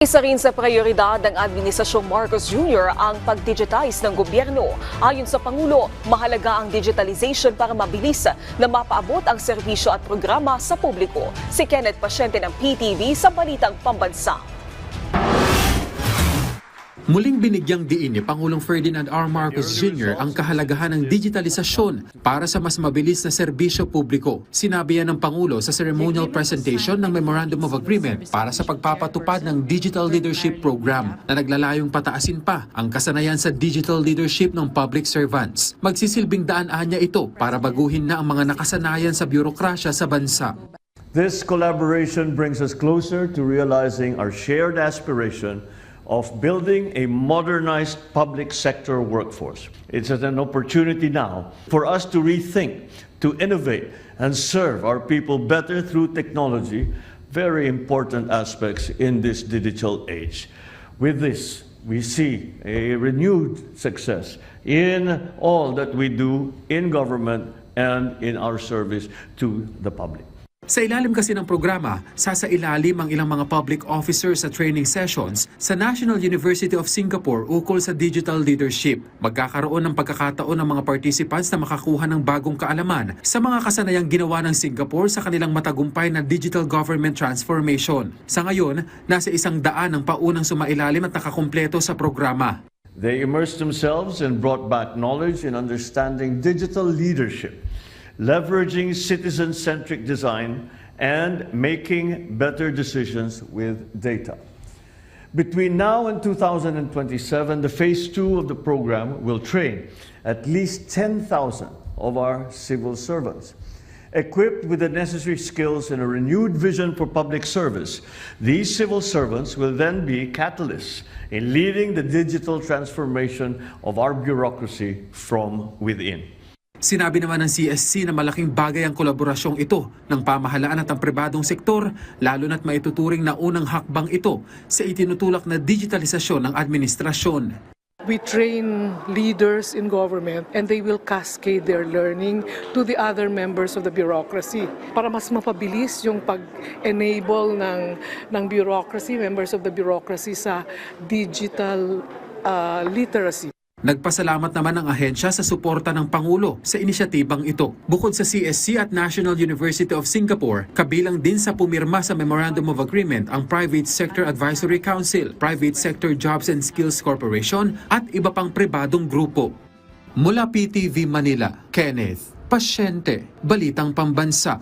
Isa rin sa prioridad ng Administrasyong Marcos Jr. ang pag-digitize ng gobyerno. Ayon sa Pangulo, mahalaga ang digitalization para mabilis na mapaabot ang serbisyo at programa sa publiko. Si Kenneth Pasyente ng PTV sa Balitang Pambansa. Muling binigyang diin ni Pangulong Ferdinand R. Marcos Jr. ang kahalagahan ng digitalisasyon para sa mas mabilis na serbisyo publiko. Sinabi yan ng Pangulo sa ceremonial presentation ng Memorandum of Agreement para sa pagpapatupad ng Digital Leadership Program na naglalayong pataasin pa ang kasanayan sa digital leadership ng public servants. Magsisilbing daan-anya ito para baguhin na ang mga nakasanayan sa bureaukrasya sa bansa. This collaboration brings us closer to realizing our shared aspiration of building a modernized public sector workforce. It's an opportunity now for us to rethink, to innovate, and serve our people better through technology, very important aspects in this digital age. With this, we see a renewed success in all that we do in government and in our service to the public. Sa ilalim kasi ng programa, sasailalim ang ilang mga public officers sa training sessions sa National University of Singapore ukol sa digital leadership. Magkakaroon ng pagkakataon ng mga participants na makakuha ng bagong kaalaman sa mga kasanayang ginawa ng Singapore sa kanilang matagumpay na digital government transformation. Sa ngayon, nasa 100 ang paunang sumailalim at nakakumpleto sa programa. They immersed themselves and brought back knowledge in understanding digital leadership, leveraging citizen-centric design, and making better decisions with data. Between now and 2027, the phase 2 of the program will train at least 10,000 of our civil servants. Equipped with the necessary skills and a renewed vision for public service, these civil servants will then be catalysts in leading the digital transformation of our bureaucracy from within. Sinabi naman ng CSC na malaking bagay ang kolaborasyong ito ng pamahalaan at ang pribadong sektor, lalo na't maituturing na unang hakbang ito sa itinutulak na digitalisasyon ng administrasyon. We train leaders in government and they will cascade their learning to the other members of the bureaucracy para mas mapabilis yung pag-enable ng bureaucracy, members of the bureaucracy sa digital literacy. Nagpasalamat naman ang ahensya sa suporta ng Pangulo sa inisyatibang ito. Bukod sa CSC at National University of Singapore, kabilang din sa pumirma sa Memorandum of Agreement ang Private Sector Advisory Council, Private Sector Jobs and Skills Corporation at iba pang pribadong grupo. Mula PTV Manila, Kenneth Pasyente, Balitang Pambansa.